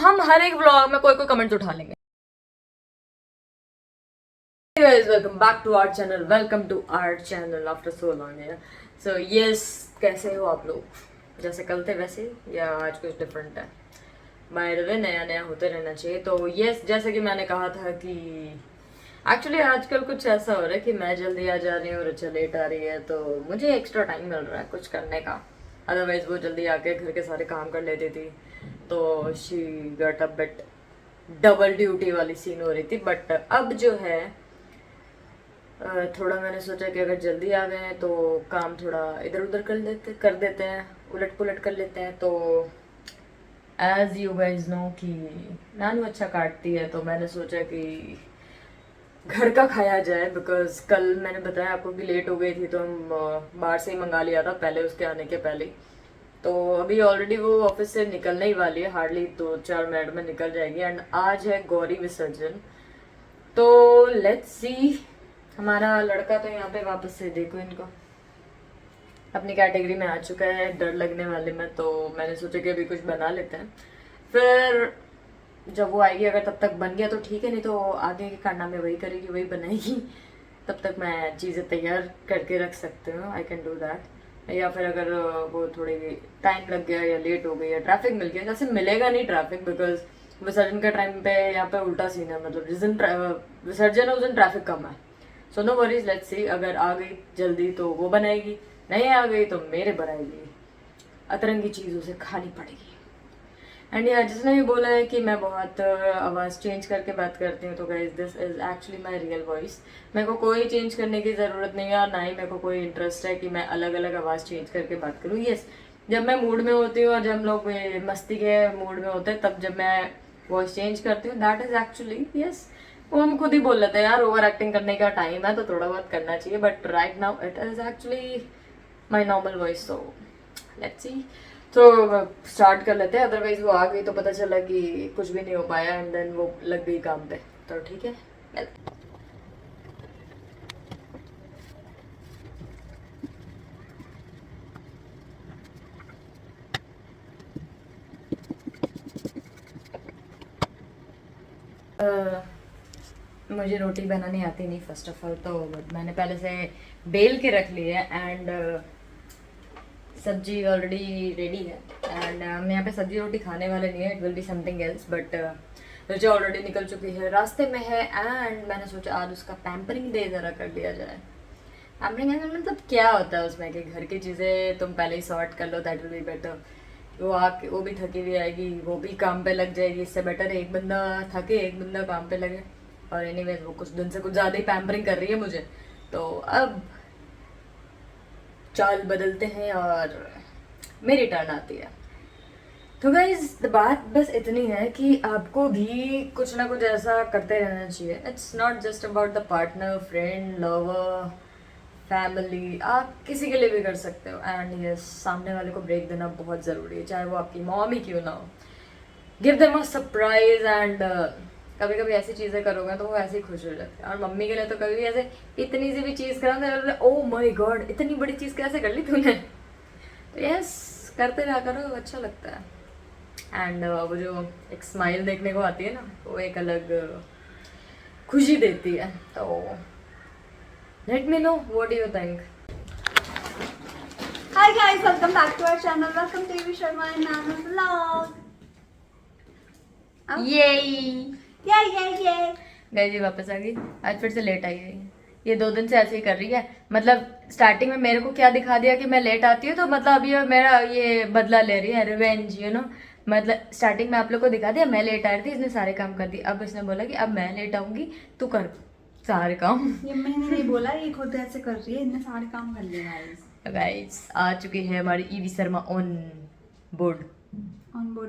हम हर एक व्लॉग में कोई कोई कमेंट्स उठा लेंगे। Guys, welcome back to our channel. Welcome to our channel after so long. Yeah. So yes, कैसे हो आप लोग? जैसे कल थे वैसे या आज कुछ डिफरेंट है? बाय द वे नया नया होते रहना चाहिए। तो yes, जैसे कि मैंने कहा था कि एक्चुअली आजकल कुछ ऐसा हो रहा है कि मैं जल्दी आ जा रही हूँ और अच्छा लेट आ रही है, तो मुझे एक्स्ट्रा टाइम मिल रहा है कुछ करने का। अदरवाइज वो जल्दी आके घर के सारे काम कर लेती थी, तो she got a bit double duty वाली सीन हो रही थी। बट अब जो है थोड़ा मैंने सोचा कि अगर जल्दी आ गए हैं तो काम थोड़ा इधर उधर कर देते हैं, उलट पुलट कर लेते हैं। तो एज यू गाइज नो कि नानू अच्छा काटती है, तो मैंने सोचा कि घर का खाया जाए। बिकॉज कल मैंने बताया आपको कि लेट हो गई थी, तो हम बाहर से ही मंगा लिया था पहले, उसके आने के पहले। तो अभी ऑलरेडी वो ऑफिस से निकलने ही वाली है, हार्डली 2-4 मिनट में निकल जाएगी। एंड आज है गौरी विसर्जन, तो लेट्स सी। हमारा लड़का तो यहाँ पे वापस से देखो इनको अपनी कैटेगरी में आ चुका है डर लगने वाले में। तो मैंने सोचा कि अभी कुछ बना लेते हैं, फिर जब वो आएगी अगर तब तक बन गया तो ठीक है, नहीं तो आगे के करना में वही करेगी, वही बनाएगी। तब तक मैं चीज़ें तैयार करके रख सकती हूँ, आई कैन डू दैट। या फिर अगर वो थोड़ी टाइम लग गया या लेट हो गई या ट्रैफिक मिल गया, जैसे मिलेगा नहीं ट्रैफिक, बिकॉज विसर्जन का टाइम पे यहाँ पे उल्टा सीन है। मतलब जिस दिन विसर्जन है उस दिन ट्रैफिक कम है। So no worries, let's see. अगर आ गई जल्दी तो वो बनाएगी, नहीं आ गई तो मेरे बनाएगी। अतरंगी चीज़ों से खानी पड़ेगी। एंड यार जिसने भी बोला है कि मैं बहुत आवाज़ चेंज करके बात करती हूँ, तो guys this is actually my real voice. मेरे को कोई चेंज करने की ज़रूरत नहीं है, और ना ही मेरे को कोई इंटरेस्ट है कि मैं अलग अलग आवाज़ चेंज करके बात करूँ। यस, जब मैं मूड में होती हूँ और जब हम लोग मस्ती के मूड में होते हैं, तब जब मैं वॉइस चेंज करती हूँ, दैट इज़ एक्चुअली यस। वो हम खुद ही बोल लेते हैं यार ओवर एक्टिंग करने का टाइम है तो थोड़ा बहुत करना चाहिए, but right now it is actually my normal voice. So let's see. तो स्टार्ट कर लेते हैं, अदरवाइज वो आ गई तो पता चला कि कुछ भी नहीं हो पाया एंड देन वो लग गई काम पे। तो ठीक है, मुझे रोटी बनानी आती नहीं फर्स्ट ऑफ ऑल, तो बट मैंने पहले से बेल के रख ली है। एंड सब्जी ऑलरेडी रेडी है। एंड हम यहाँ पे सब्जी रोटी खाने वाले नहीं है, it will be something else. But Ruchi already निकल चुकी है, रास्ते में है। एंड मैंने सोचा आज उसका पैम्परिंग डे ज़रा कर दिया जाए। पैम्परिंग मतलब क्या होता है उसमें कि घर की चीज़ें तुम पहले ही सॉर्ट कर लो, दैट विल बी बेटर। वो आके वो भी थकी हुई आएगी, वो भी काम पे लग जाएगी। इससे बेटर है एक बंदा थके एक बंदा काम पे लगे। और एनीवेज वो कुछ दिन से कुछ ज़्यादा ही पैम्परिंग कर रही है मुझे, तो अब चाल बदलते हैं और मेरी टर्न आती है। तो गाइज बात बस इतनी है कि आपको भी कुछ ना कुछ ऐसा करते रहना चाहिए। It's not just about the partner, friend, lover, family, आप किसी के लिए भी कर सकते हो। एंड यस, सामने वाले को ब्रेक देना बहुत ज़रूरी है, चाहे वो आपकी मॉम ही क्यों ना हो। Give them a surprise. And कभी कभी ऐसी चीज़ें करोगे तो वो ऐसे ही खुश हो जाते हैं। और मम्मी के लिए तो कभी भी ऐसे इतनी सी भी चीज़ करा तो ओ माय गॉड इतनी बड़ी चीज़ कैसे कर ली तूने। तो यस, करते रहा करो, अच्छा लगता है। एंड वो जो एक स्माइल देखने को आती है ना, वो एक अलग खुशी देती है। तो let me know what do you think. Hi guys, welcome back to our channel. Welcome to Devi Sharma and Nana vlog. Yay! गई जी वापस आ गई, आज फिर से लेट आई है। ये 2 दिन से ऐसे ही कर रही है। मतलब स्टार्टिंग में मेरे को क्या दिखा दिया कि मैं लेट आती हूँ, तो मतलब अभी मेरा ये बदला ले रही है, रिवेंज यू नो। मतलब स्टार्टिंग में आप लोग को दिखा दिया मैं लेट आ रही थी, इसने सारे काम कर दिए। अब इसने बोला कि अब मैं लेट आऊंगी, तू कर सारे काम। ये मैंने नहीं बोला, ये खुद ऐसे कर रही है, इतने सारे काम कर लिए गाइस आ चुकी है हमारी ईवी शर्मा ऑन बोर्ड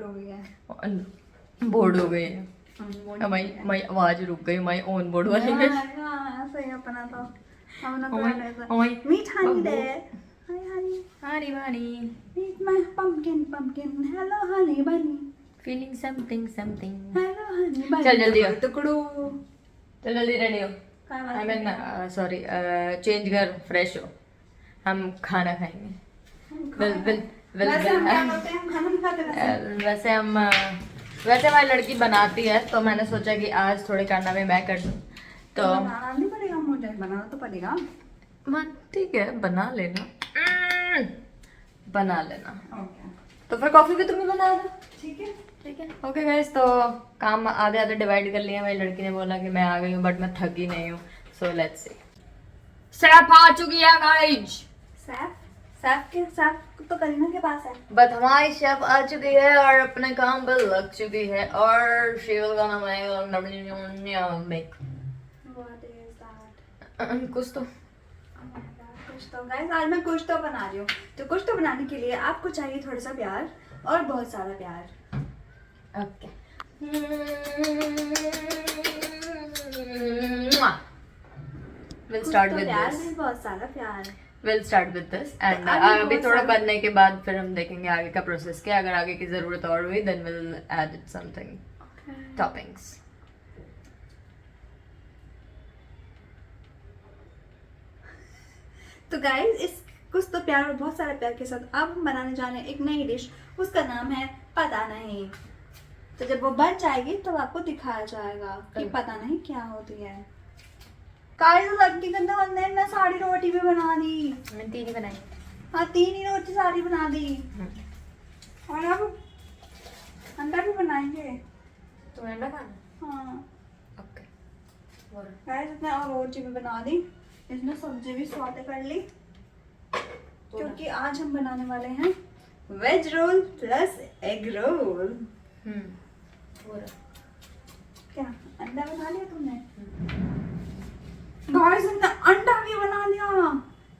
हो गया है। ऑन बोर्ड हो गई है। हमारी आवाज रुक गई हमारी ऑन बोर्ड वाली में। सही अपना तो अपना Oh my- तो oh my- मीट हनी दे। Hi honey, honey bunny meet my pumpkin. Hello honey bunny. Feeling something something. Hello honey bunny. चल जल्दी हो। टुकड़ो। चल जल्दी रेडी हो। काय बात आई मीन सॉरी, चेंज कर, फ्रेश हो, हम खाना खाएंगे। बिल बिल बिल वैसे हम क्या बिल करते हैं, हम खाना नहीं खाते वैसे। वैसे हम वैसे हमारी लड़की बनाती है तो मैंने सोचा कि आज थोड़े कारनामे मैं कर दूँ तो बनाना नहीं पड़ेगा मुझे, बनाना तो पड़ेगा। मन ठीक है बना लेना बना लेना। ओके तो फिर कॉफी भी तुम्हें बना दो। ठीक है। ठीक है ओके गाइस, तो काम आधे आधे डिवाइड कर लिया। मेरी लड़की ने बोला कि मैं आ गई हूँ बट मैं थकी नहीं हूँ, सो लेट्स सी। सैफ आ चुकी है गाइस। सैफ तो करीना के पास है। बट हमारी शेफ आ चुकी है और अपने काम पर लग चुकी है और she will gonna make What is that? कुछ तो कुछ तो गाइस आज मैं कुछ तो बना रही हूँ। तो कुछ तो बनाने के लिए आपको चाहिए थोड़ा सा प्यार और बहुत सारा प्यार। ओके विल स्टार्ट विद प्यार दिस भी बहुत सारा प्यार। Will start with this and अभी अभी बहुत थोड़ा सारा- बनने के बाद फिर हम देखेंगे आगे का प्रोसेस क्या। अगर आगे की जरूरत और हुई then will add something toppings. तो गाइस इस कुछ तो प्यार और बहुत सारा प्यार के साथ अब हम बनाने जा रहे हैं एक नई डिश। उसका नाम है पता नहीं। तो जब वो बन जाएगी तो आपको दिखाया जाएगा कि पता नहीं क्या होती है। गाइस लड़की गंदा बनने है, मैं सारी रोटी भी बना दी। मैंने तीन ही बनाई। हाँ 3 ही रोटी सारी बना दी। और अब अंडा भी बनाएंगे। तो अंडा खाना हाँ ओके गाइस इसने और रोटी भी बना दी। इसने सब्जी भी सौते कर ली क्योंकि आज हम बनाने वाले हैं veg roll plus egg roll. क्या अंडा बना लिया तुमने? गाइस इसने अंडा भी बना लिया।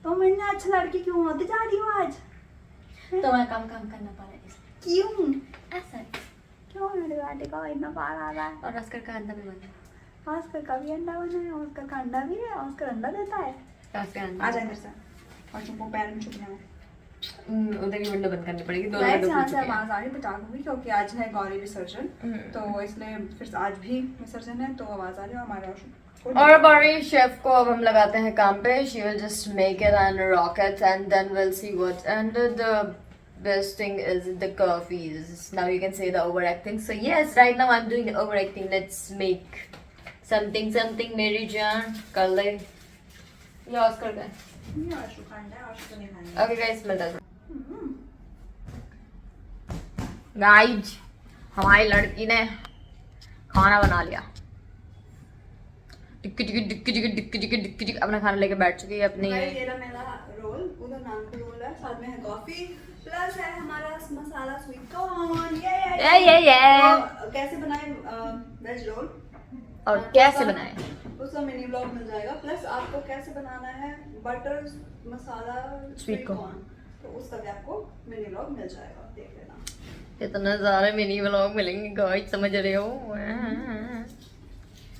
तो मैंने अच्छा लड़की क्यों होती जा रही हूँ आज? तो मैं काम करना पड़ा इसलिए। क्यों ऐसा क्यों मेरे बेटे को इतना पार आ रहा है? और अस्कर का अंडा भी बना। ऑस्कर का भी अंडा बना है। ऑस्कर का अंडा भी है। ऑस्कर अंडा देता है। अस्कर अंडा आ जाए मेरे साथ और चुप पैर में छुपना है। उधर की विंडो बंद करनी पड़ेगी। दोनों गाइस विंडो यहाँ खुल से चुके हैं। आवाज आ रही बता दूंगी क्योंकि आज है गौरी विसर्जन। तो इसलिए फिर आज भी विसर्जन है तो आवाज आ रही है हमारे और हमारी शेफ को अब हम लगाते हैं काम पे। She will just make it and rock it and then will see what's and the best thing is the coffees. Now you can say the overacting. So yes, right now I'm doing the overacting. Let's make something मेरी जान कर ले। ये Oscar का okay guys मिलता है। Guys हमारी लड़की ने खाना बना लिया। टिक्की टिक्की टिक्की टिक्की टिक्की टिक्की टिक्की टिक्की अपना खाना लेके बैठ चुकी है अपनी। ये रहा मेरा रोल। उधर नान का रोल है, साथ में है कॉफी प्लस है हमारा मसाला स्वीट कॉर्न। ये तो कैसे बनाए वेज रोल और कैसे बनाए उसका मिनी ब्लॉग मिल जाएगा। प्लस आपको कैसे बनाना है बटर मसाला स्वीट कॉर्न तो उसका भी आपको मिनी ब्लॉग मिल जाएगा, देख लेना। इतने सारे मिनी व्लॉग मिलेंगे गाइस, समझ रहे हो।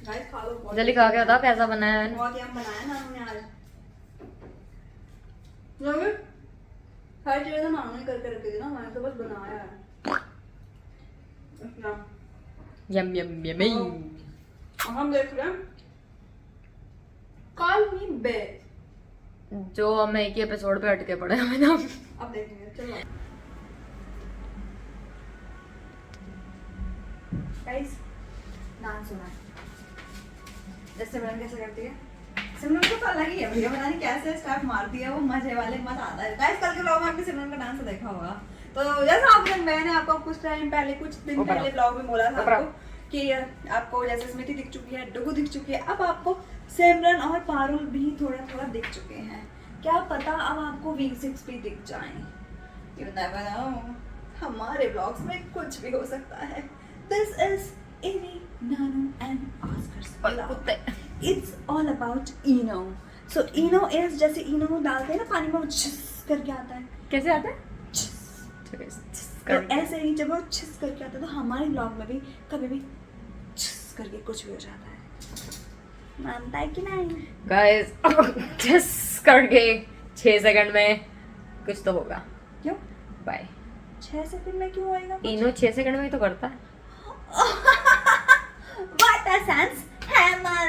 गाइस खा लो बहुत जल्दी खा के बताओ कैसा बना है। बहुत यम बनाया नानू ने आज। जरूर हर चीज तो नानू ने करके रखी थी ना, मैंने तो बस बनाया है। इतना यम यम यमी। और हम देख रहे हैं कॉल मी बे। जो हम एक ही एपिसोड पे अटके पड़े हैं ना। अब देखेंगे चलो गाइस। नाम सुना जैसे सिमरन कैसे करती है। सिमरन को तो अलग ही है भैया, पता नहीं कैसे स्टेप मारती है वो, मजे वाले मजा आता है। गाइस कल के ब्लॉग में आपने सिमरन का डांस देखा होगा। तो जैसा आपने मैंने आपको कुछ टाइम पहले कुछ दिन पहले ब्लॉग में बोला था आपको कि आपको जैसे स्मृति दिख चुकी है, डुगू दिख चुकी है, अब आपको सिमरन और पारुल भी थोड़ा थोड़ा दिख चुके हैं। क्या पता अब आपको V6 भी दिख जाए। यू नेवर नो, हमारे ब्लॉग्स में कुछ भी हो सकता है। This is Amy, Nanu and Oscar's vlog. It's all about Eno. So Eno is जैसे Eno डालते हैं ना पानी में वो छिस करके आता है। कैसे आता है? तो ऐसे ही जब वो छिस करके आता है तो हमारे ब्लॉग में भी कभी भी छिस करके कुछ भी हो जाता है। मानता है कि नहीं? गाइस जिस करके 6 सेकंड में कुछ तो होगा। क्यों? बाय। 6 सेकंड में क्यों होएगा? इनो 6 सेकंड में ही तो करता है। What a sense hammer!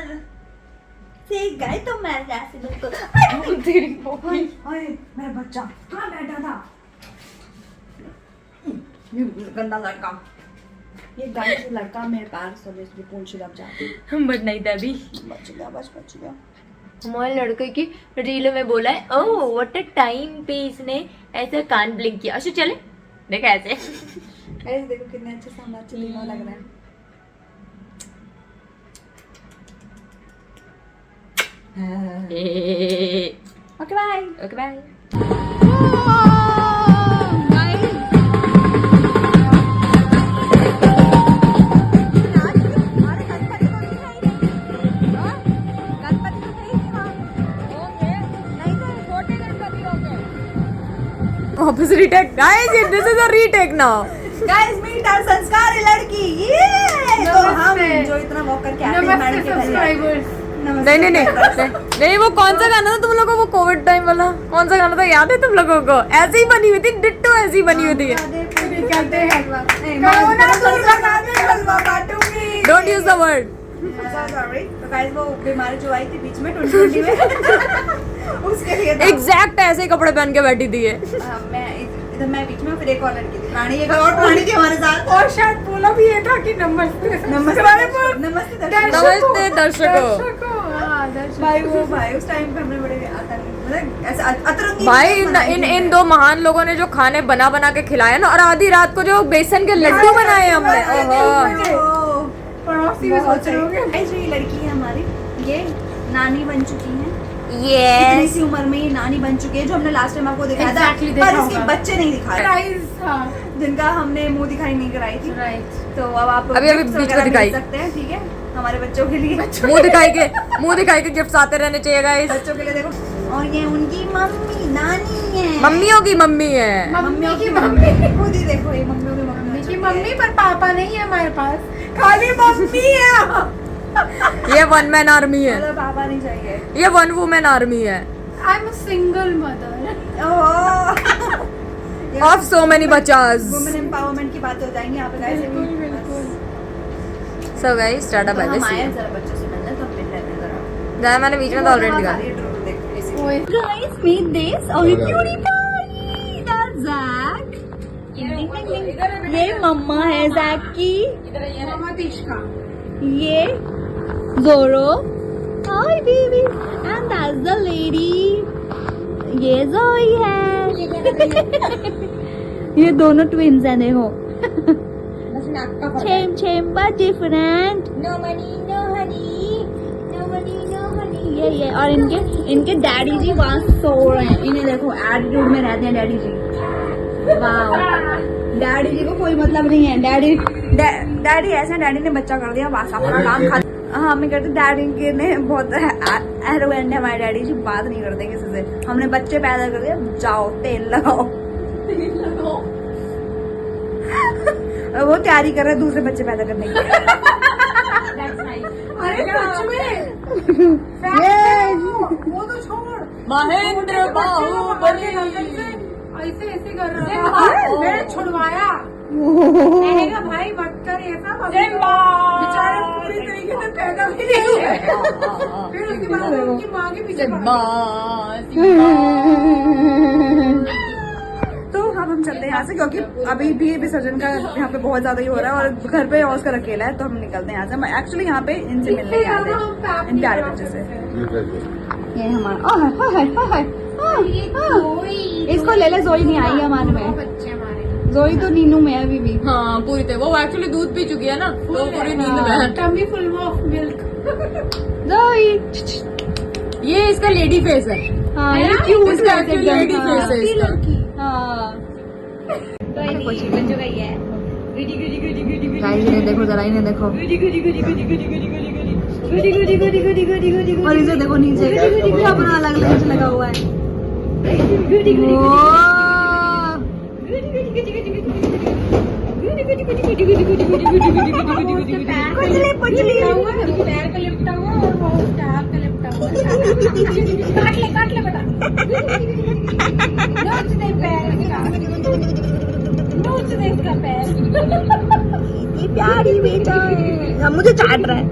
See गए तो मैं जैसे बिल्कुल। तेरी मम्मी। ओए मेरा बच्चा कहाँ बैठा था? ये गंदा लड़का ये गाइस लड़का मेरे पैर से इसलिए पूंछ दब जाती बट नहीं था अभी। बच गया हमारे लड़के की रील में बोला है ओह व्हाट अ टाइम पे इसने ऐसे कान ब्लिंक किया। अच्छा चले देखा ऐसे। गाइस देखो कितने अच्छे सामने अच्छे तीनों लग रहे हैं। Okay bye. Okay bye. वापस retake guys, this is a retake now. Guys meet our संस्कारी लड़की ये तो हम जो इतना वॉक करके आते हैं मैडम के घर। नहीं वो कौन सा गाना था तुम लोगों को, वो कोविड टाइम वाला कौन सा गाना था याद है तुम लोगों को? ऐसे ही बनी हुई थी, डिट्टो ऐसी ही बनी हुई थी। Don't use the word. तो गाइस वो बीमारी जो आई थी बीच में 2020 में उसके लिए एग्जैक्ट ऐसे ही कपड़े पहन के बैठी थी ये। मैं बीच में फिर एक और लड़की थी प्राणी, एक और प्राणी थी हमारे साथ। और शायद बोला भी ये था कि नमस्ते दर्शकों। भाई उस टाइम पे हमने बड़े मतलब ऐसे अतरंगी भाई इन दो महान लोगों ने जो खाने बना बना के खिलाया ना, और आधी रात को जो बेसन के लड्डू बनाए हमने। पड़ोसी भी सोच रहे होंगे। ऐसी ही लड़की है हमारी, ये नानी बन चुकी है। Yes. इसी उम्र में ये नानी बन चुकी है, जो हमने लास्ट टाइम आपको दिखाया था, पर इसके बच्चे नहीं दिखाए, जिनका हमने मुंह दिखाई नहीं कराई थी। तो अब आप अभी gifts बीच में वगैरह दिखाई भेज सकते हैं, ठीक है, हमारे बच्चों के लिए। मुंह दिखाई के गिफ्ट्स आते रहने चाहिए गाइस। बच्चों के लिए देखो। और ये उनकी मम्मी नानी है, मम्मियों की मम्मी है। मम्मियों की मम्मी खुद ही देखो, ये मम्मियों की मम्मी पर पापा नहीं है हमारे पास, खाली मम्मी है। ये वन मैन आर्मी है, मतलब पापा नहीं चाहिए, ये वन वुमेन आर्मी है I am a single mother. Of so many बच्चास। वुमेन एम्पावरमेंट की बात हो जाएंगी यहाँ पे guys. So guys tata bye bye. हम आए जरा बच्चों से मिलने, तो हम मिल लेते हैं जरा। जरा मैंने बीच में तो ऑलरेडी दिखा। Guys, meet this. Oh, cutie pie. That's Zach. ये मम्मा है जैक की, ये Zoro, hi baby, and that's the lady, ये जोई है। ये दोनों ट्विंस हैं देखो। Same but different. No money no honey, no money no honey. ये और इनके डैडी जी वहाँ सो रहे हैं। इन्हें देखो एटीट्यूड में रहते हैं डैडी जी। वाह, डैडी जी को कोई मतलब नहीं है। डैडी ऐसे हैं, डैडी ने बच्चा कर दिया, बस अपना काम खा। हाँ हमें करते, डैडी के ने बहुत एरोगेंट है हमारे डैडी जी, बात नहीं करते किसी से। हमने बच्चे पैदा कर दिया, जाओ तेल लगाओ। वो तैयारी कर रहे हैं दूसरे बच्चे पैदा करने की। अरे सच में वो तो छोड़, महेंद्र बाहुबली ऐसे ऐसे कर रहा है। मैंने छुड़वाया, मैंने कहा भाई मत कर ऐसा, बेचारे पूरी तरीके से पैदा भी नहीं हुए। फिर उसके बाद उनकी माँ के पीछे तो अब हम चलते हैं यहाँ से, क्योंकि अभी भी विसर्जन का यहाँ पे बहुत ज्यादा ही हो रहा है, और घर पे ऑस्कर अकेला है, तो हम निकलते हैं यहाँ से। हम एक्चुअली यहाँ पे इनसे मिलने ही आते हैं, इन प्यारे बच्चे से। ये हमारा इसको ले ले, जोई नहीं आई हमारे में। बच्चे हमारे, जोई तो नीनू में है अभी भी। हाँ पूरी तरह, वो एक्चुअली दूध पी चुकी है ना, तो पूरी नींद में है। Tummy full of milk. Joey, ये इसका लेडी फेस है। हाँ ये क्यूट इसका है actually lady face है इसका। हाँ देखो जरा, इन्हें देखो, और इसे देखो नीचे क्या अपना अलग अलग लगा हुआ है। पुचली पुचली पैर का लिपटा हुआ और वो उसका हाथ का लिपटा हुआ। काट ले बेटा, नोच दे पैर का, नोच दे इसका पैर। प्यारी बेटा है, मुझे चाट रहा है।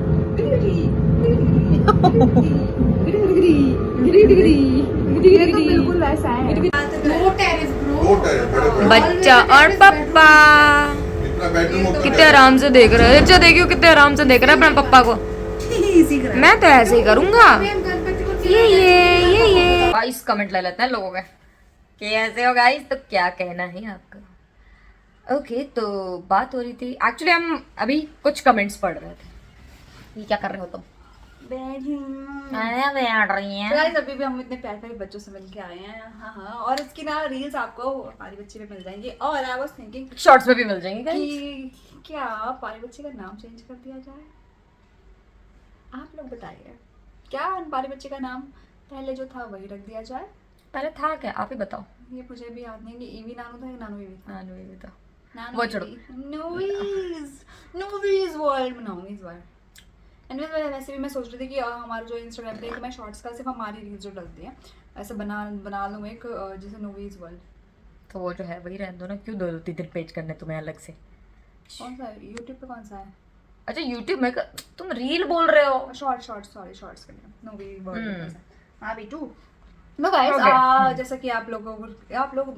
बिल्कुल वैसा है। नो टेरेस ब्रो, बच्चा और पप्पा। अपना बेडरूम कितने आराम से देख रहा है, अच्छा देखियो कितने आराम से देख रहा है अपने पप्पा को। इजी करा मैं तो ऐसे ही करूंगा। गणपति को ये गाइस कमेंट ले लेते हैं लोगों के कि ऐसे हो गाइस, तो क्या कहना है आपका। ओके तो बात हो रही थी, एक्चुअली हम अभी कुछ कमेंट्स पढ़ रहे थे। ये क्या कर रहे हो तुम? मैं बैठ रही हैं। गाइस अभी भी हम इतने प्यारे प्यारे बच्चों से मिलके आए हैं। हाँ और इसकी ना रील्स आपको पारी बच्ची में मिल जाएंगी। और आई वाज थिंकिंग शॉर्ट्स में भी मिल जाएंगे guys। कि क्या पारी बच्ची का नाम चेंज कर दिया जाए, आप लोग बताइए। क्या पारी बच्ची का नाम पहले जो था वही रख दिया जाए? पहले था क्या, आप ही बताओ। ये मुझे भी याद नहीं कि ईवी नानू था या नानू ईवी था। नानू ये था। नानू वो छोड़ो। नूवीज वर्ल्ड नूवीज वर्ल्ड। एंड वैसे भी मैं सोच रही थी कि हमारा जो इंस्टाग्राम पे मैं शॉर्ट्स का सिर्फ हमारी रील्स जो डलती हैं ऐसे बना लूँ एक जैसे नूवीज वर्ल्ड। तो वो जो है वही रहने दो ना, क्यों 2-3 पेज करने तुम्हें अलग से। कौन सा है यूट्यूब पे? कौन सा है? अच्छा यूट्यूब में तुम रील बोल रहे हो। शॉर्ट्स के लिए नूवीज वर्ल्ड। हाँ बीटू। No guys Okay. जैसा कि आप लोग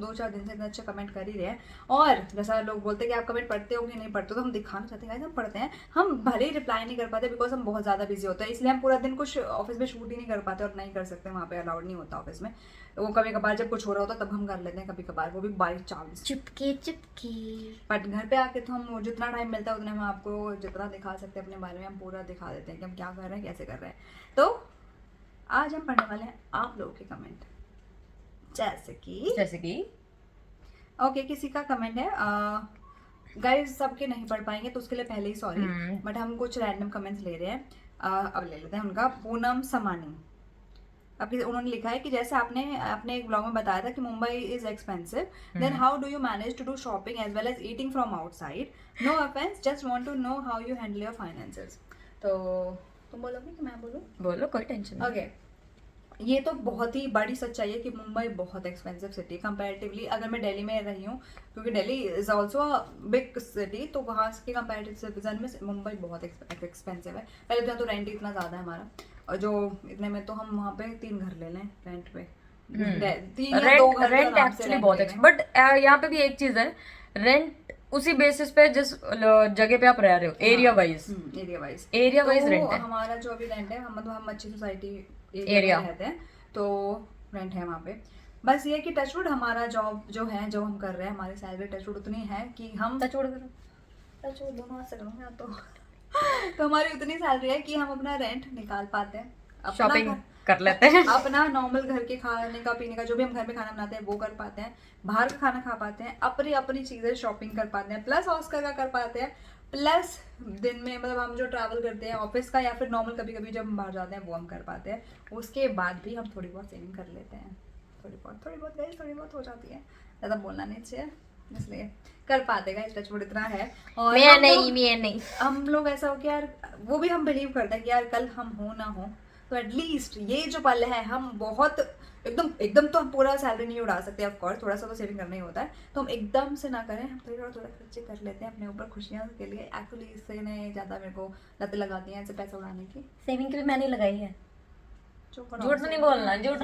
2-4 दिन से इतना अच्छा कमेंट कर ही रहे हैं। और जैसा लोग बोलते हैं कि आप कमेंट पढ़ते हो कि नहीं पढ़ते, तो हम दिखाना चाहते हैं guys, हम पढ़ते हैं। हम भले ही रिप्लाई नहीं कर पाते बिकॉज हम बहुत ज़्यादा बिजी होते हैं, इसलिए हम पूरा दिन कुछ ऑफिस में शूट ही नहीं कर पाते और नहीं कर सकते, वहाँ पे अलाउड नहीं होता ऑफिस में। वो कभी कभार जब कुछ हो रहा होता है तब हम कर लेते हैं, कभी कभार वो भी by chance. Chupke Chupke. But घर पे आके तो हम जितना टाइम मिलता है उतने हम आपको जितना दिखा सकते हैं अपने बारे में हम पूरा दिखा देते हैं कि हम क्या कर रहे हैं, कैसे कर रहे हैं। तो आज हम पढ़ने वाले हैं आप लोगों के कमेंट। जैसे कि ओके किसी का कमेंट है गाइस, सबके नहीं पढ़ पाएंगे तो उसके लिए पहले ही सॉरी, बट हम कुछ रैंडम कमेंट्स ले रहे हैं। अब ले लेते हैं उनका। पूनम समानी उन्होंने लिखा है कि जैसे आपने अपने एक ब्लॉग में बताया था कि Mumbai is expensive, then how do you manage to do shopping as well as eating from outside? No offence, just want to know how you handle your finances. तो तुम बोलोगे कि मैं बोलूं? बोलो, कोई टेंशन नहीं। ओके ये तो बहुत ही बड़ी सच्चाई है कि मुंबई बहुत एक्सपेंसिव सिटी कंपैरेटिवली। अगर मैं दिल्ली में रही हूँ क्योंकि Delhi is also a big city, तो वहाँ के कंपैरेटिव में मुंबई बहुत एक्सपेंसिव है। पहले तो यहाँ तो रेंट इतना ज़्यादा है हमारा, और जो इतने में तो हम वहाँ पे 3 घर ले लें रेंट पे। 3 या 2 घर रेंट एक्चुअली बहुत है, बट यहाँ पे भी एक चीज है, रेंट उसी बेसिस पे जिस जगह पे आप रह रहे हो, एरिया वाइज रेंट है। हमारा जो अभी रेंट है, हम अच्छी सोसाइटी एरिया रहते हैं तो रेंट है वहाँ पे। बस ये कि टचवुड हमारा जॉब जो हम कर रहे हैं, हमारी सैलरी टचवुड उतनी है कि हम टचवुड दोनों हाथ से करूँगा तो हमारी उतनी सैलरी है कि हम अपना रेंट निकाल पाते हैं, शॉपिंग कर लेते हैं, अपना नॉर्मल घर के खाने का पीने का जो भी हम घर में खाना बनाते हैं वो कर पाते हैं, बाहर का खाना खा पाते हैं, अपनी चीज़ें शॉपिंग कर पाते हैं, प्लस ऑस्कर का कर पाते हैं, प्लस दिन में मतलब हम जो ट्रैवल करते हैं ऑफिस का या फिर नॉर्मल कभी कभी जब हम बाहर जाते हैं वो हम कर पाते हैं। उसके बाद भी हम थोड़ी बहुत सेविंग कर लेते हैं, थोड़ी बहुत हो जाती है, ज़्यादा बोलना नहीं चाहिए, इसलिए कर पाते हैं। इसका छोड़ इतना है। और मैं नहीं हम लोग ऐसा हो कि यार वो भी हम बिलीव करते हैं कि यार कल हम हो ना हो तो एटलीस्ट ये जो पल है हम बहुत एकदम तो हम पूरा सैलरी नहीं उड़ा सकते, ऑफ कोर्स थोड़ा सा तो सेविंग करना ही होता है, तो हम एकदम से ना करें, हम थोड़ा खर्चे कर लेते हैं अपने ऊपर खुशियाँ के लिए। एक्चुअली इससे ने ज़्यादा मेरे को लत लगाती हैं ऐसे पैसा उड़ाने की। सेविंग के लिए मैंने लगाई है, झूठ नहीं बोलना, नहीं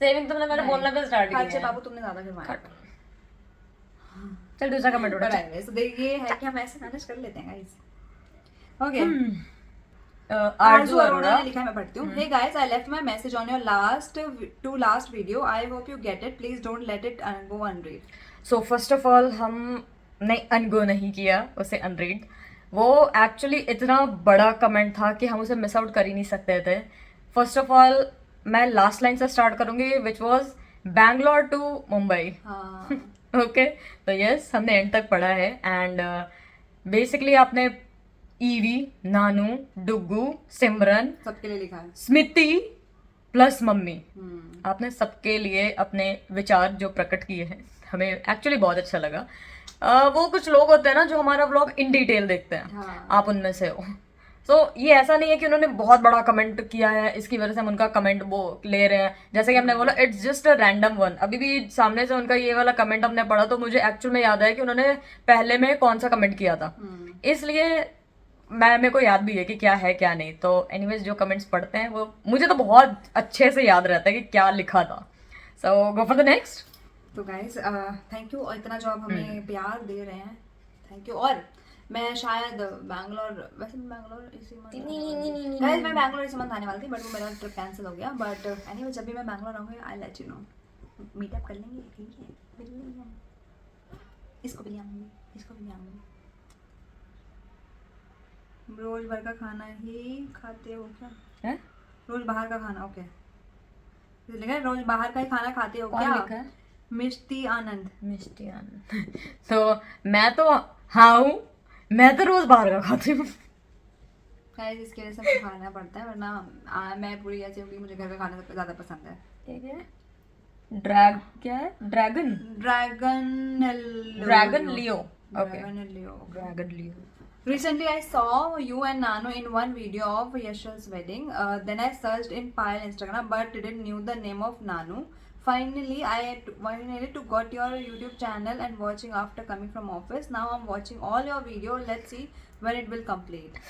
सेविंग तुमने मैंने बोलना पे स्टार्ट किया खर्चे बाबू तुमने ज़्यादा करवाया। चल दूसरा कमेंट उठा। ये है कि हम ऐसे मैनेज कर लेते हैं गाइस। ओके आरजू अरोड़ा ने लिखा है, मैं पढ़ती हूँ। Hey guys, I left my message on your last video. I hope you get it. Please don't let it go unread. So first of all हमने अनगो नहीं किया उसे अनरीड, वो एक्चुअली इतना बड़ा कमेंट था कि हम उसे मिस आउट कर ही नहीं सकते थे। फर्स्ट ऑफ ऑल मैं लास्ट लाइन से स्टार्ट करूंगी which was Bangalore to Mumbai. Okay तो यस हमने एंड तक पढ़ा है एंड बेसिकली आपने ईवी, नानू, डुग्गू, सिमरन, सबके लिए लिखा है, स्मिति प्लस मम्मी, आपने सबके लिए अपने विचार जो प्रकट किए हैं, हमें एक्चुअली बहुत अच्छा लगा। वो कुछ लोग होते हैं ना जो हमारा व्लॉग इन डिटेल देखते हैं, हाँ। आप उनमें से हो। सो ये ऐसा नहीं है कि उन्होंने बहुत बड़ा कमेंट किया है इसकी वजह से हम उनका कमेंट वो ले रहे हैं, जैसे कि हमने बोला it's just a random one. अभी भी सामने से उनका ये वाला कमेंट हमने पढ़ा तो मुझे एक्चुअल में याद है कि उन्होंने पहले में कौन सा कमेंट किया था, इसलिए मेरे को याद भी है कि क्या है क्या नहीं। तो एनीवेज जो कमेंट्स पढ़ते हैं वो मुझे तो बहुत अच्छे से याद रहता है कि क्या लिखा था। सो गो फॉर द नेक्स्ट। तो गाइस थैंक यू, और इतना जो आप हमें प्यार दे रहे हैं थैंक यू। और मैं शायद बैंगलोर, वैसे मैं बैंगलोर इसी मंथ, गाइस मैं बैंगलोर इसी मंथ आने वाली थी, बट वो मेरा ट्रिप कैंसिल हो गया। बट एनीवे जब भी मैं बैंगलोर आऊँगी I let you know, meetup कर लेंगे, ठीक है? बिल्कुल। इसको भी ले आऊँगी, इसको भी ले आऊँगी। रोज भर का खाना ही खाते हो क्या? है रोज बाहर का खाना, ओके लिखा है रोज बाहर का ही खाना खाते हो कौन क्या? लिखा है? मिष्टी आनंद। मिष्टी आनंद। तो मैं तो हाँ हूँ, मैं तो रोज बाहर का खाती हूँ। गाइस इसकी वजह से मुझे खाना पड़ता है, वरना मैं पूरी ऐसी हूँ कि मुझे घर का खाना सबसे ज़्यादा पसंद है। क्या है? Dragon Leo. Okay. Dragon Leo. Recently, I saw you and Nano in one video of Yashal's wedding. Then I searched in Pile Instagram, but didn't knew the name of Nanu. Finally, I got your YouTube channel and watching after coming from office. Now I'm watching all your video. Let's see when it will complete.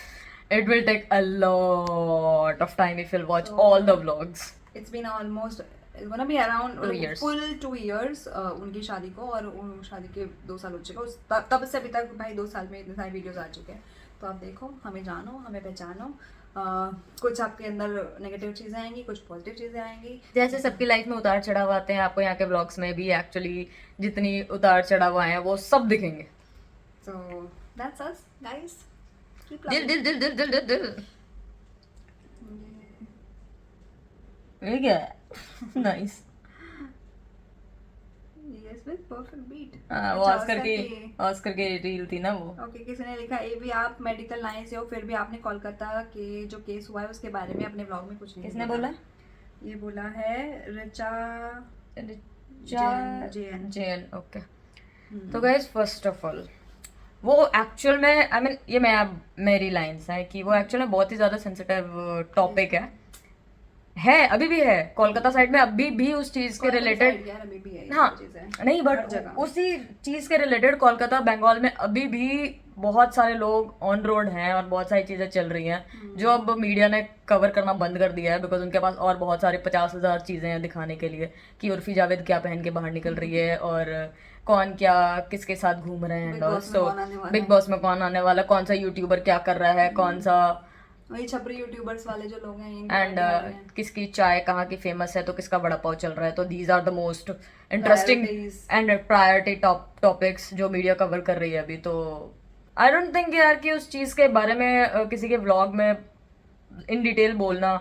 It will take a lot of time if you'll watch all the vlogs. It's been almost, it's gonna be around 2 years. full 2 years उनकी शादी को, और उन शादी के 2 साल हो चुके हैं। तब से अभी तक भाई 2 साल में इतने सारे वीडियोस आ चुके हैं। तो आप देखो, हमें जानो, हमें पहचानो। कुछ आपके अंदर नेगेटिव चीज़ें आएंगी, कुछ पॉजिटिव चीज़ें आएंगी। जैसे सबकी लाइफ में उतार चढ़ाव आते हैं, आपको यहाँ के ब्लॉग्स में भी एक्चुअली जितनी उतार चढ़ाव आए हैं वो सब दिखेंगे। So that's us guys. Keep दिल loving. दिल दिल दिल दिल दिल दिल। ये क्या है? Nice. Yes, with perfect beat. वो ऑस्कर की रील थी ना वो। ओके, किसी ने लिखा ए भी आप मेडिकल लाइन से हो, फिर भी आपने कोलकाता के जो केस हुआ है उसके बारे में अपने ब्लॉग में कुछ नहीं किसने बोला? ये बोला है रिचा जेन। ओके। तो गाइस फर्स्ट ऑफ ऑल वो एक्चुअल में आई मीन ये मेरी लाइन्स है कि वो एक्चुअल में बहुत ही ज़्यादा सेंसिटिव टॉपिक है अभी भी है कोलकाता साइड में, अभी भी उस चीज़ के रिलेटेड। हाँ नहीं, बट उसी चीज़ के रिलेटेड कोलकाता बंगाल में अभी भी बहुत सारे लोग ऑन रोड हैं और बहुत सारी चीज़ें चल रही हैं जो अब मीडिया ने कवर करना बंद कर दिया है, बिकॉज उनके पास और बहुत सारी 50,000 चीज़ें हैं दिखाने के लिए कि उर्फी जावेद क्या पहन के बाहर निकल रही है और कौन क्या किसके साथ घूम रहे हैं। बिग बॉस में कौन आने वाला, कौन सा यूट्यूबर क्या कर रहा है, कौन सा वही छपरी यूट्यूबर्स वाले जो लोग हैं, एंड किसकी चाय कहाँ की फेमस है तो किसका बड़ा पाव चल रहा है। तो these are the most interesting and priority topics जो मीडिया कवर कर रही है अभी। तो आई डोंट थिंक यार कि उस चीज़ के बारे में किसी के व्लॉग में इन डिटेल बोलना,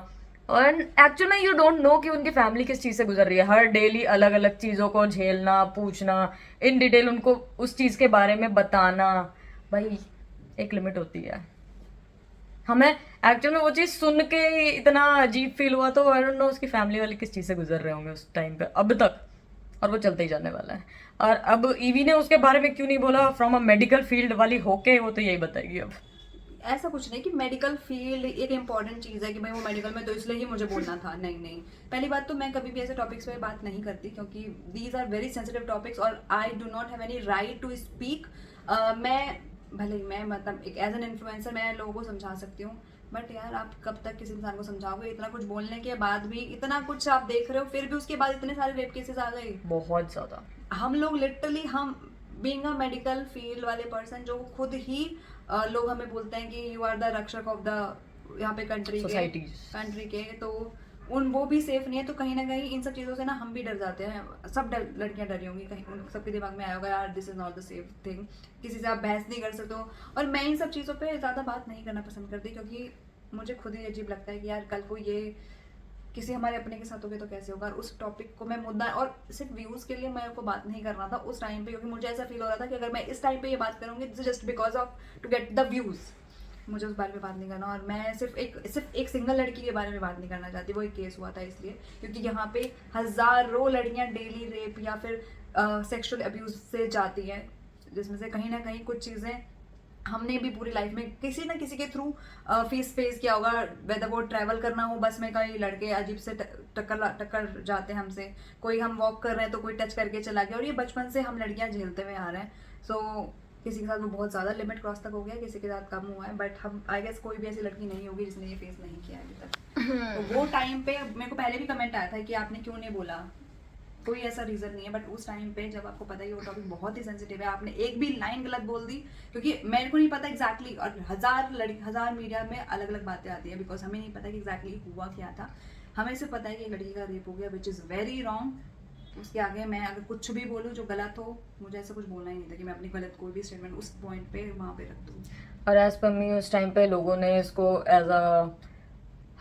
और एक्चुअल में यू डोंट नो कि उनकी फैमिली किस चीज़ से गुजर रही है। हर डेली अलग अलग चीज़ों को झेलना, पूछना, इन डिटेल उनको उस चीज़ के बारे में बताना, भाई एक लिमिट होती है। हमें एक्चुअल में वो चीज़ सुन के इतना अजीब फील हुआ, तो आई डोंट नो उसकी फैमिली वाले किस चीज़ से गुजर रहे होंगे उस टाइम पे अब तक, और वो चलते ही जाने वाला है। और अब ईवी ने उसके बारे में क्यों नहीं बोला, फ्रॉम अ मेडिकल फील्ड वाली होके वो तो यही बताएगी। अब ऐसा कुछ नहीं कि मेडिकल फील्ड एक इम्पॉर्टेंट चीज़ है कि भाई वो मेडिकल में तो इसलिए ही मुझे बोलना था। नहीं, पहली बात तो मैं कभी भी ऐसे टॉपिक्स पे बात नहीं करती क्योंकि these are very sensitive topics और I do not have any right to speak. मैं भले ही मैं मतलब एक एज एन इन्फ्लुएंसर मैं लोगों को समझा सकती हूँ, बट यार आप कब तक किसी इंसान को समझाओगे? इतना कुछ बोलने के बाद भी, इतना कुछ आप देख रहे हो, फिर भी उसके बाद इतने सारे रेप केसेस आ गए, बहुत ज़्यादा। हम लोग लिटरली, हम बीइंग अ मेडिकल फील्ड वाले पर्सन जो खुद ही लोग हमें बोलते हैं कि यू आर द रक्षक ऑफ द यहाँ पे कंट्री के, तो वो भी सेफ नहीं है। तो कहीं ना कहीं इन सब चीज़ों से ना हम भी डर जाते हैं। सब लड़कियां डरी होंगी, कहीं उन सबके दिमाग में आया होगा यार this is not the safe thing, किसी से आप बहस नहीं कर सकते हो। और मैं इन सब चीज़ों पे ज़्यादा बात नहीं करना पसंद करती क्योंकि मुझे खुद ही अजीब लगता है कि यार कल को ये किसी हमारे अपने के साथ हो गया तो कैसे होगा। और उस टॉपिक को मैं मुद्दा, और सिर्फ व्यूज़ के लिए मेरे को बात नहीं करना था उस टाइम पे, क्योंकि मुझे ऐसा फील हो रहा था कि अगर मैं इस टाइम पे ये बात करूँगी just because of to get the views, मुझे उस बारे में बात नहीं करना। और मैं सिर्फ एक सिंगल लड़की के बारे में बात नहीं करना चाहती, वो एक केस हुआ था इसलिए, क्योंकि यहाँ पे हज़ारों लड़कियाँ डेली रेप या फिर सेक्सुअल अब्यूज़ से जाती हैं, जिसमें से कहीं ना कहीं कुछ चीज़ें हमने भी पूरी लाइफ में किसी ना किसी के थ्रू फेस किया होगा। वेदर वो ट्रैवल करना हो, बस में कई लड़के अजीब से टक्कर जाते हैं हमसे, कोई हम वॉक कर रहे हैं तो कोई टच करके चला गया, और ये बचपन से हम लड़कियां झेलते हुए आ रहे हैं। सो किसी के साथ वो बहुत ज़्यादा लिमिट क्रॉस तक हो गया, किसी के साथ कम हुआ है, बट हम आई गेस कोई भी ऐसी लड़की नहीं होगी जिसने ये फेस नहीं किया अभी तक। तो वो टाइम पे मेरे को पहले भी कमेंट आया था कि आपने क्यों नहीं बोला, कोई ऐसा रीजन नहीं है, बट उस टाइम पे जब आपको पता है वो टॉपिक बहुत ही सेंसिटिव है, आपने एक भी लाइन गलत बोल दी, क्योंकि मेरे को नहीं पता एग्जैक्टली, और हजार मीडिया में अलग अलग बातें आती है, बिकॉज हमें नहीं पता कि एग्जैक्टली हुआ क्या था। हमें सिर्फ पता है कि लड़की का रेप हो गया, विच इज़ वेरी रॉन्ग। उसके आगे मैं अगर कुछ भी बोलूँ जो गलत हो, मुझे ऐसा कुछ बोलना ही नहीं था कि मैं अपनी गलत कोई भी स्टेटमेंट उस पॉइंट पे वहाँ पे रख दूँ। और एज पर मी उस टाइम पे लोगों ने इसको एज अ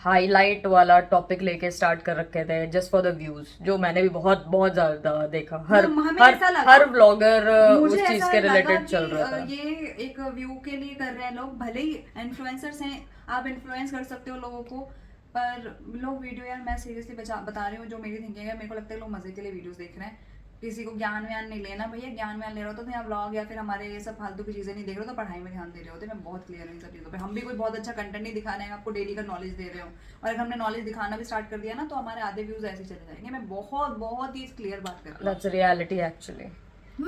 हाईलाइट वाला टॉपिक लेके स्टार्ट कर रखे थे, जस्ट फॉर द व्यूज, जो मैंने भी बहुत बहुत ज्यादा देखा। हर ब्लॉगर उस चीज के रिलेटेड चल रहा था। ये एक व्यू के लिए कर रहे हैं लोग, भले ही इन्फ्लुएंसर्स हैं, आप इन्फ्लुएंस कर सकते हो लोगों को, पर लोग वीडियो, यार मैं सीरियसली बता रही हूँ जो मेरी थिंकिंग है, मेरे को लगता है लोग मजे के लिए वीडियोस देख रहे हैं, किसी को ज्ञान व्यान नहीं लेना। भैया ज्ञान व्यान ले रहे हो तो यहाँ व्लॉग या फिर हमारे ये सब फालतू की चीज़ें नहीं देख रहे हो, तो पढ़ाई में ध्यान दे रहे होते। मैं बहुत क्लियर हूँ इन सब चीज़ों पे। हम भी कोई बहुत अच्छा कंटेंट नहीं दिखाना है, आपको डेली का नॉलेज दे रहे हो, और अगर हमने नॉलेज दिखाना भी स्टार्ट कर दिया ना तो हमारे आधे व्यूज ऐसे चले जाएंगे। मैं बहुत बहुत ही क्लियर बात कर रही हूँ। That's reality actually.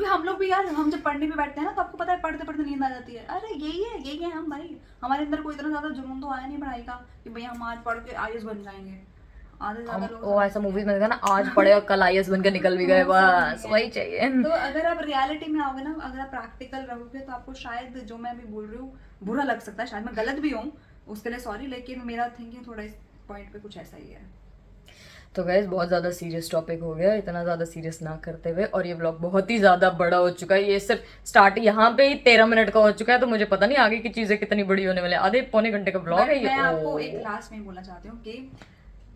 हम लोग भी यार, हम जब पढ़ने पे बैठते हैं ना तो आपको पता है पढ़ते पढ़ते नींद आ जाती है। अरे यही है हम भाई, हमारे अंदर कोई इतना ज्यादा जुनून तो आया नहीं पढ़ाई का कि भैया हम आज पढ़ के IAS बन जाएंगे। आधे ज्यादा लोग वो ऐसा मूवीज में देखा ना, आज पढ़े और कल IAS बनकर निकल भी गए, बस वही चाहिए। तो अगर आप रियलिटी में आओगे ना, अगर आप प्रैक्टिकल रहोगे तो आपको शायद जो मैं अभी बोल रही हूँ बुरा लग सकता है, शायद मैं गलत भी हूँ, उसके लिए सॉरी, लेकिन मेरा थिंकिंग थोड़ा इस पॉइंट पे कुछ ऐसा ही है। तो गाइस बहुत ज़्यादा सीरियस टॉपिक हो गया, इतना ज़्यादा सीरियस ना करते हुए, और ये व्लॉग बहुत ही ज़्यादा बड़ा हो चुका है। ये सिर्फ स्टार्ट यहाँ पे ही 13 मिनट का हो चुका है, तो मुझे पता नहीं आगे की चीज़ें कितनी बड़ी होने वाली है। आधे पौने घंटे का व्लॉग है ये। मैं आपको एक लास्ट में बोलना चाहती हूँ कि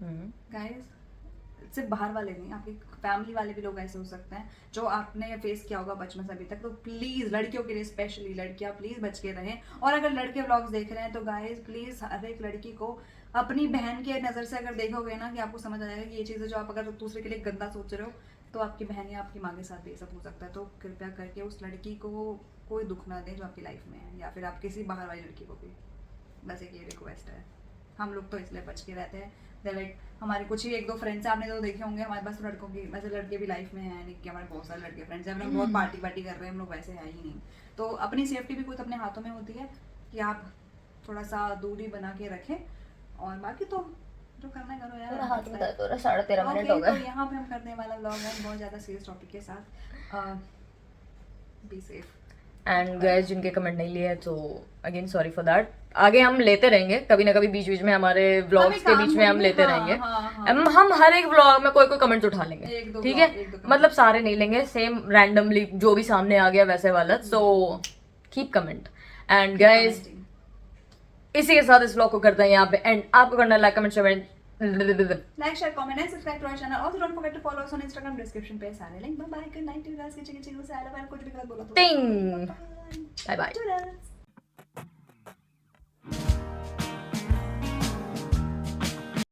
गाइस, सिर्फ बाहर वाले नहीं, आपकी फैमिली वाले भी लोग ऐसे हो सकते हैं जो आपने फेस किया होगा बचपन से अभी तक। तो प्लीज़ लड़कियों के लिए, स्पेशली लड़कियां, प्लीज़ बच के रहें। और अगर लड़के व्लॉग्स देख रहे हैं तो गाइस प्लीज़ हर एक लड़की को अपनी बहन के नज़र से अगर देखोगे ना, कि आपको समझ आ जाएगा कि ये चीज़ें जो आप अगर दूसरे के लिए गंदा सोच रहे हो, तो आपकी बहन या आपकी माँ के साथ भी ये सब हो सकता है। तो कृपया करके उस लड़की को कोई दुख ना दें जो आपकी लाइफ में है, या फिर आप किसी बाहर वाली लड़की को भी। बस एक ये रिक्वेस्ट है। हम लोग तो इसलिए बच के रहते हैं, लाइक हमारे कुछ ही 1-2 फ्रेंड्स हैं, आपने तो देखे होंगे, हमारे पास लड़कों की, वैसे लड़के भी लाइफ में हैं नहीं कि हमारे बहुत सारे लड़के फ्रेंड्स हैं, हम लोग बहुत पार्टी कर रहे हैं, हम लोग वैसे है ही नहीं। तो अपनी सेफ्टी भी खुद अपने हाथों में होती है, कि आप थोड़ा सा दूरी बना के रखें, और बाकी तो जो करना है करो यार। हाथ में दर्द हो रहा है, 13.5 मिनट हो तो गए। यहाँ पे हम करने वाला व्लॉग है बहुत ज़्यादा सीरियस टॉपिक के साथ। Be safe. एंड गाइस जिनके कमेंट नहीं लिए तो अगेन सॉरी फॉर दैट। आगे हम लेते रहेंगे कभी ना कभी, बीच बीच में हमारे व्लॉग्स के बीच में हम लेते रहेंगे। हम हर एक व्लॉग में कोई कमेंट उठा लेंगे, ठीक है? मतलब सारे नहीं लेंगे, सेम रैंडमली जो भी सामने आ गया वैसे वाला। So keep comment. And guys इसी के साथ इस व्लॉग को करते हैं यहाँ पे एंड। आपको करना है like comment share, like, share, comment and subscribe to our channel. Also don't forget to follow us on Instagram, description पे सारे link. Bye bye, good night you guys। किसी से कुछ भी गलत बोला तो ting, bye bye।